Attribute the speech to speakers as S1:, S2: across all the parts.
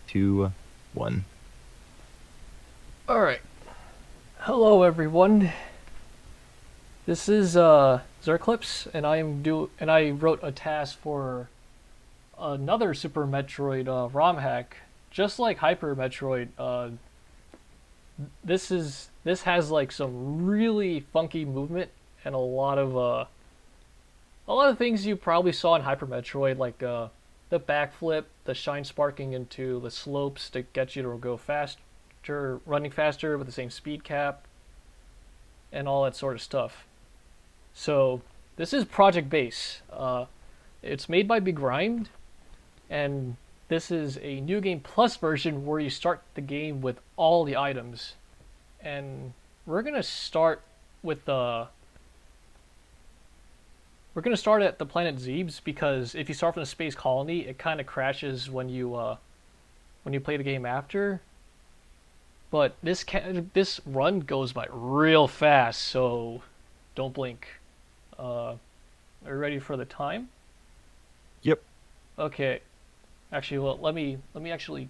S1: 2, 1.
S2: Alright. Hello everyone. This is Xerclipse and I wrote a task for another Super Metroid ROM hack. Just like Hyper Metroid, this has like some really funky movement and a lot of things you probably saw in Hyper Metroid, like the backflip, the shine sparking into the slopes to get you to go faster, running faster with the same speed cap, and all that sort of stuff. So this is Project Base. It's made by Big Grind, and this is a New Game Plus version where you start the game with all the items. And we're gonna start with the we're gonna start at the planet Zebes, because if you start from the space colony, it kind of crashes when you play the game after. But this run goes by real fast, so don't blink. Are you ready for the time?
S1: Yep.
S2: Okay. Actually, well, let me actually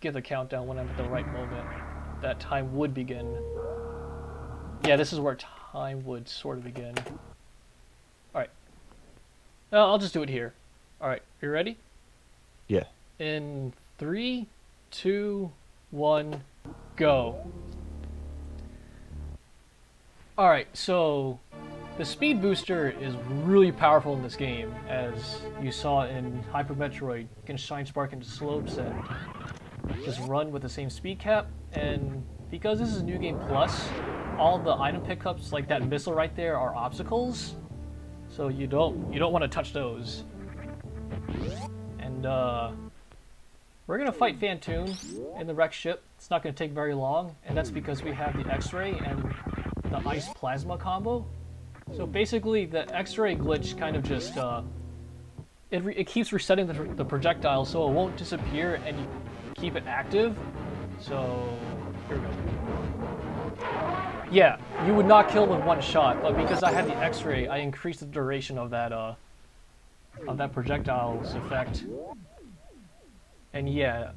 S2: give the countdown when I'm at the right moment. That time would begin. Yeah, this is where time would sort of begin. Alright. I'll just do it here. Alright, you ready?
S1: Yeah.
S2: In 3, 2, 1, go. Alright, so the speed booster is really powerful in this game, as you saw in Hyper Metroid. You can shine spark into slopes and just run with the same speed cap. And because this is New Game Plus, all the item pickups, like that missile right there, are obstacles. So you don't want to touch those. And we're gonna fight Fantoon in the wreck ship. It's not gonna take very long, and that's because we have the X-ray and the ice plasma combo. So basically, the X-ray glitch kind of just it keeps resetting the projectile, so it won't disappear, and you keep it active. So here we go. Yeah, you would not kill with one shot, but because I had the X-ray, I increased the duration of that projectile's effect. And yeah,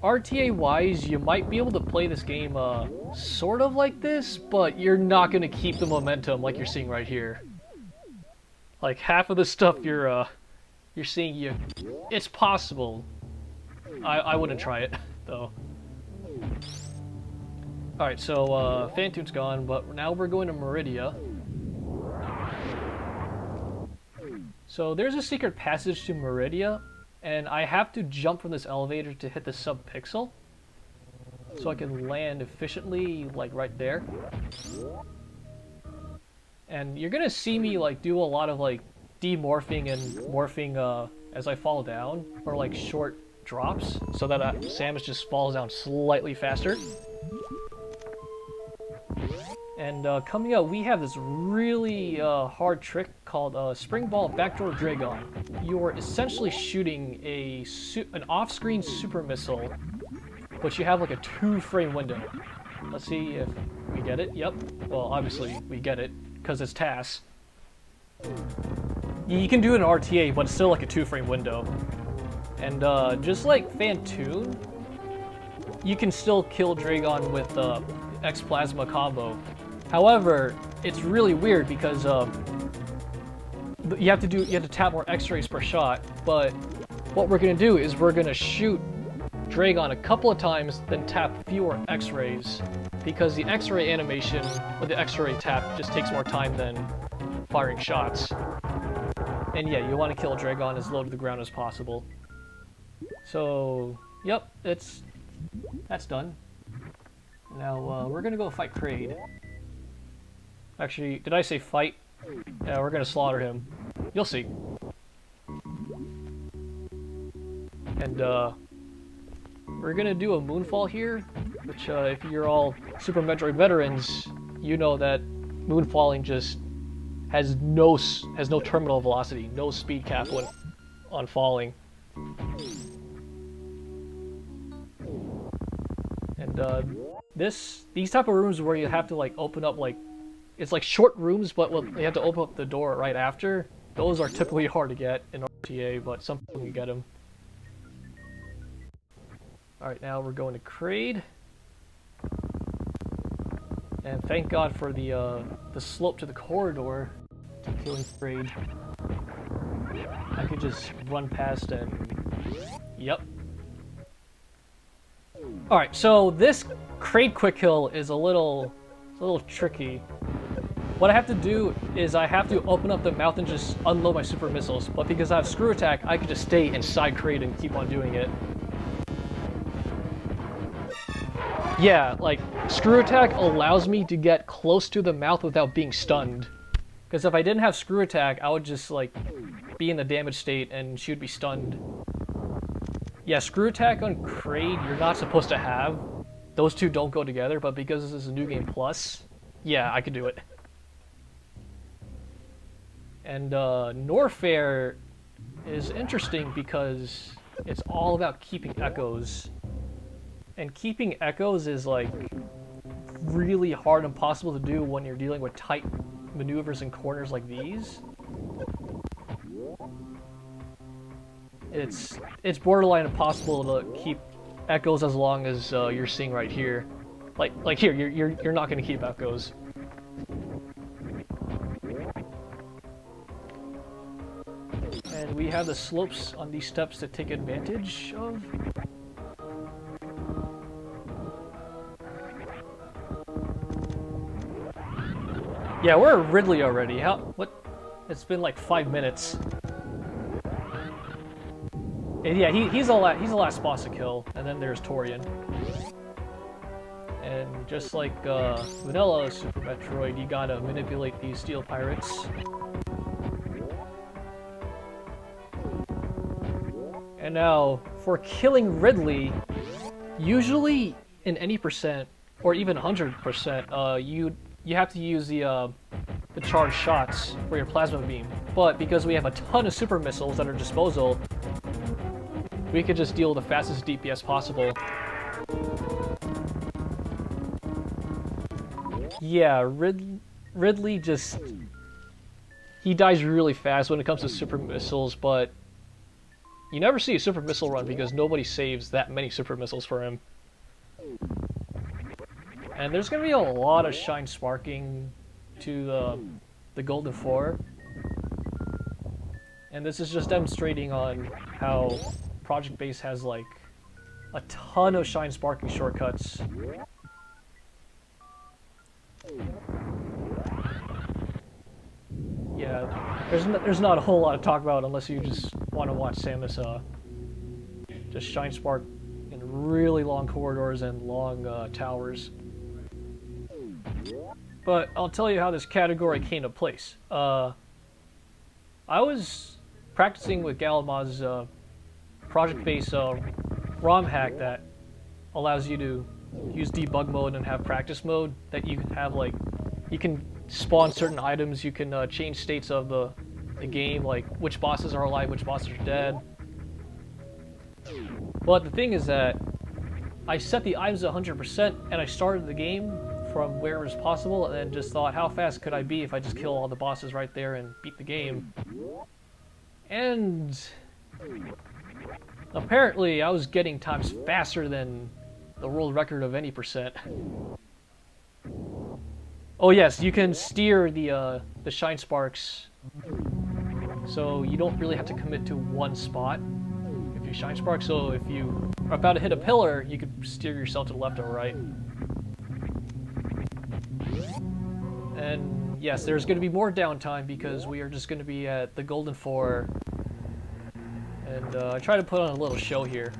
S2: RTA-wise, you might be able to play this game sort of like this, but you're not going to keep the momentum like you're seeing right here. Like, half of the stuff you're seeing, it's possible. I wouldn't try it, though. Alright, so Fantoon's gone, but now we're going to Meridia. So there's a secret passage to Meridia, and I have to jump from this elevator to hit the sub-pixel, so I can land efficiently, like right there. And you're gonna see me like do a lot of like demorphing and morphing as I fall down, or like short drops, so that Samus just falls down slightly faster. And coming up, we have this really hard trick called Spring Ball Backdoor Dragon. You are essentially shooting an off-screen super missile, but you have like a 2-frame window. Let's see if we get it. Yep. Well, obviously we get it, because it's TAS. You can do it in RTA, but it's still like a 2-frame window. And just like Fantoon, you can still kill Dragon with X Plasma combo. However, it's really weird because you have to tap more X-rays per shot. But what we're gonna do is we're gonna shoot Dragon a couple of times, then tap fewer X-rays, because the X-ray animation with the X-ray tap just takes more time than firing shots. And yeah, you want to kill Dragon as low to the ground as possible. So, yep, that's done. Now we're gonna go fight Kraid. Actually, did I say fight? Yeah, we're gonna slaughter him. You'll see. And we're gonna do a moonfall here, which if you're all Super Metroid veterans, you know that moonfalling just has no terminal velocity, no speed cap when on falling. And these type of rooms where you have to like open up, like, it's like short rooms, but you have to open up the door right after. Those are typically hard to get in RTA, but some people can get them. Alright, now we're going to Kraid. And thank God for the slope to the corridor to killing Kraid. I could just run past and... Yep. Alright, so this Kraid quick kill is a little tricky. What I have to do is I have to open up the mouth and just unload my super missiles, but because I have screw attack, I can just stay inside Kraid and keep on doing it. Yeah, like, screw attack allows me to get close to the mouth without being stunned. Because if I didn't have screw attack, I would just, like, be in the damage state and she would be stunned. Yeah, screw attack on Kraid you're not supposed to have. Those two don't go together, but because this is a New Game Plus, yeah, I could do it. And Norfair is interesting because it's all about keeping echoes. And keeping echoes is like really hard and impossible to do when you're dealing with tight maneuvers and corners like these. It's borderline impossible to keep echoes as long as you're seeing right here. Like here, you're not going to keep echoes. And we have the slopes on these steps to take advantage of. Yeah, we're at Ridley already. What? It's been like 5 minutes. And yeah, he's the last boss to kill, and then there's Torian. And just like vanilla Super Metroid, you gotta manipulate these steel pirates. And now, for killing Ridley, usually in any percent, or even 100%, you have to use the charged shots for your plasma beam. But because we have a ton of super missiles at our disposal, we could just deal the fastest DPS possible. Yeah, Ridley just... He dies really fast when it comes to super missiles, but you never see a super missile run because nobody saves that many super missiles for him. And there's going to be a lot of shine sparking to the Golden 4. And this is just demonstrating on how Project Base has like a ton of shine sparking shortcuts. Yeah, there's not a whole lot to talk about unless you just want to watch Samus just shine spark in really long corridors and long towers. But I'll tell you how this category came to place. I was practicing with Galamaz's Project Base ROM hack that allows you to use debug mode and have practice mode, that you can have like, you can spawn certain items, you can change states of the game, like which bosses are alive, which bosses are dead. But the thing is that I set the items at 100% and I started the game from where it was possible and then just thought, how fast could I be if I just kill all the bosses right there and beat the game? And apparently I was getting times faster than the world record of any percent. Oh yes, you can steer the shine sparks, so you don't really have to commit to one spot if you shine spark. So if you are about to hit a pillar, you could steer yourself to the left or right. And yes, there's going to be more downtime because we are just going to be at the Golden 4. And I try to put on a little show here.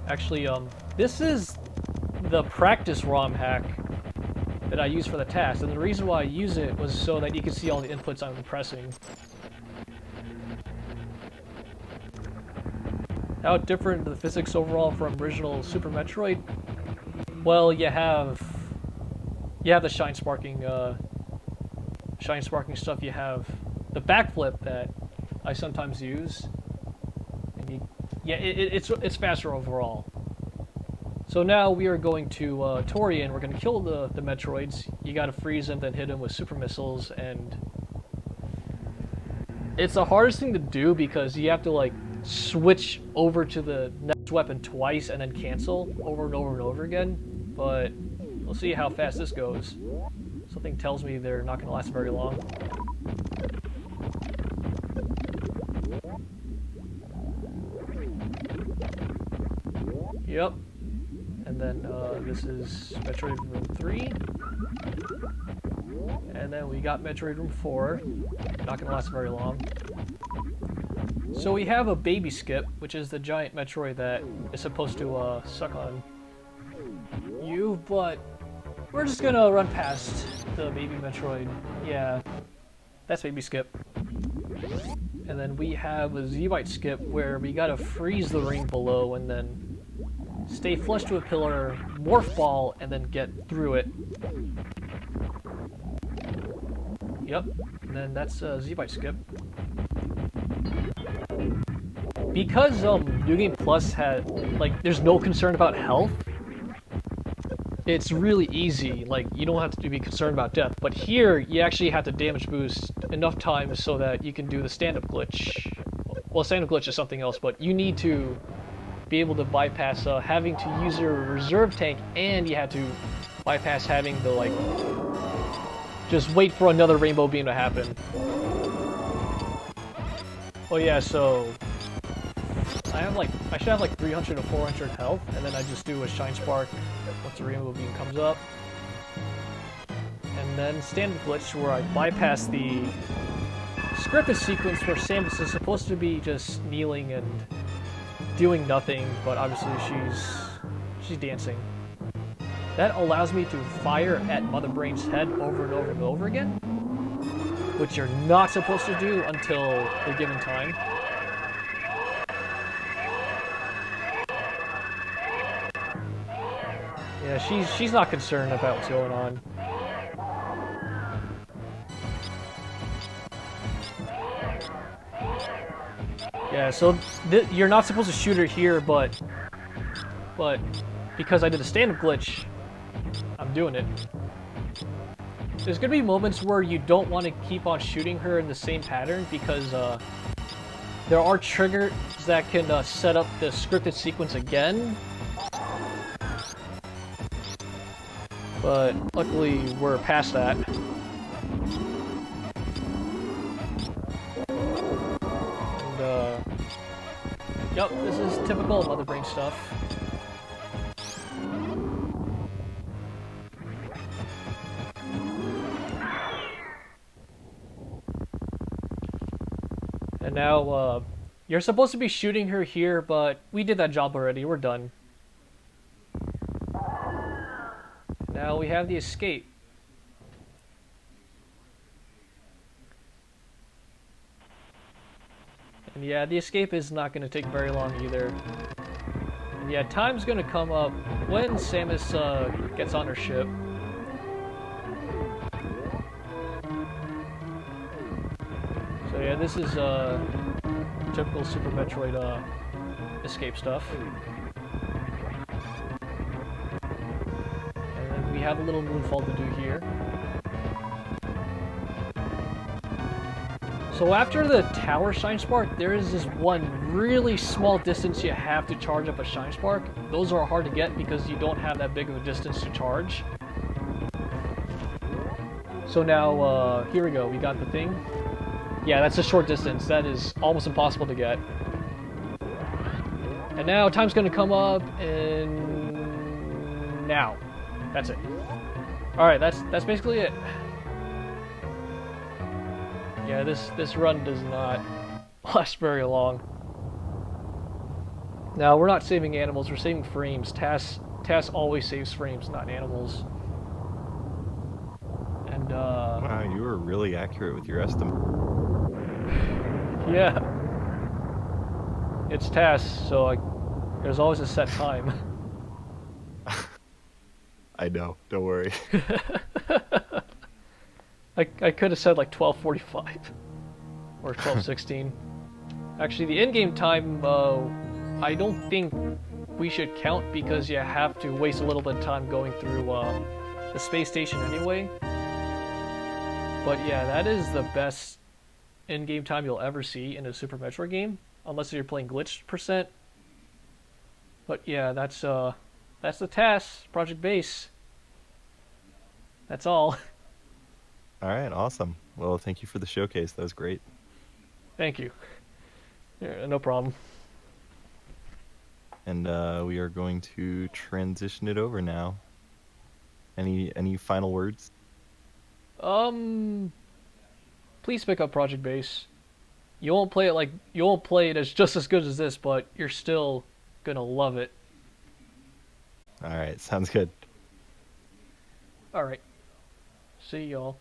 S2: Actually, this is the practice ROM hack that I use for the TAS, and the reason why I use it was so that you can see all the inputs I'm pressing. How different the physics overall from original Super Metroid? Well, you have the shine sparking stuff. You have the backflip that I sometimes use, and it's faster overall. So now we are going to Torian. We're going to kill the Metroids. You got to freeze them, then hit them with super missiles, and it's the hardest thing to do because you have to like switch over to the next weapon twice and then cancel over and over and over again. But we'll see how fast this goes. Something tells me they're not going to last very long. Yep. And then this is Metroid Room 3. And then we got Metroid Room 4. Not going to last very long. So we have a baby skip, which is the giant Metroid that is supposed to suck on you, but we're just going to run past the baby Metroid. Yeah, that's baby skip. And then we have a Z-Byte skip where we got to freeze the ring below and then stay flush to a pillar, morph ball, and then get through it. Yep, and then that's a Z-Byte skip. Because New Game Plus had, like, there's no concern about health, it's really easy. Like, you don't have to be concerned about death. But here, you actually have to damage boost enough times so that you can do the stand-up glitch. Well, stand-up glitch is something else, but you need to be able to bypass having to use your reserve tank, and you have to bypass having to, like, just wait for another rainbow beam to happen. Oh yeah, so I should have like 300 to 400 health, and then I just do a Shine Spark once the rainbow beam comes up. And then standard glitch where I bypass the scripted sequence where Samus is supposed to be just kneeling and doing nothing, but obviously she's dancing. That allows me to fire at Mother Brain's head over and over and over again, which you're not supposed to do until the given time. Yeah, she's not concerned about what's going on. Yeah, so you're not supposed to shoot her here, but because I did a stand-up glitch, I'm doing it. There's gonna be moments where you don't want to keep on shooting her in the same pattern because there are triggers that can set up the scripted sequence again. But luckily, we're past that. And, yep, this is typical Mother Brain stuff. And now, you're supposed to be shooting her here, but we did that job already. We're done. Now we have the escape. And yeah, the escape is not going to take very long either. And yeah, time's going to come up when Samus gets on her ship. So yeah, this is typical Super Metroid escape stuff. We have a little moonfall to do here. So after the tower Shine Spark, there is this one really small distance you have to charge up a Shine Spark. Those are hard to get because you don't have that big of a distance to charge. So now, here we go. We got the thing. Yeah, that's a short distance. That is almost impossible to get. And now time's gonna come up, and now. That's it. Alright, that's basically it. Yeah, this run does not last very long. Now, we're not saving animals, we're saving frames. TAS always saves frames, not animals. And,
S1: Wow, you were really accurate with your estimate.
S2: yeah. It's TAS, so there's always a set time.
S1: I know, don't worry.
S2: I could have said like 12:45 or 12:16. Actually, the in-game time, I don't think we should count because you have to waste a little bit of time going through the space station anyway. But yeah, that is the best in-game time you'll ever see in a Super Metroid game, unless you're playing glitched percent. But yeah, that's the TAS Project Base. That's all.
S1: All right, awesome. Well, thank you for the showcase. That was great.
S2: Thank you. Yeah, no problem.
S1: And we are going to transition it over now. Any final words?
S2: Um, please pick up Project Base. You won't play it as just as good as this, but you're still gonna love it.
S1: All right, sounds good.
S2: All right. See y'all.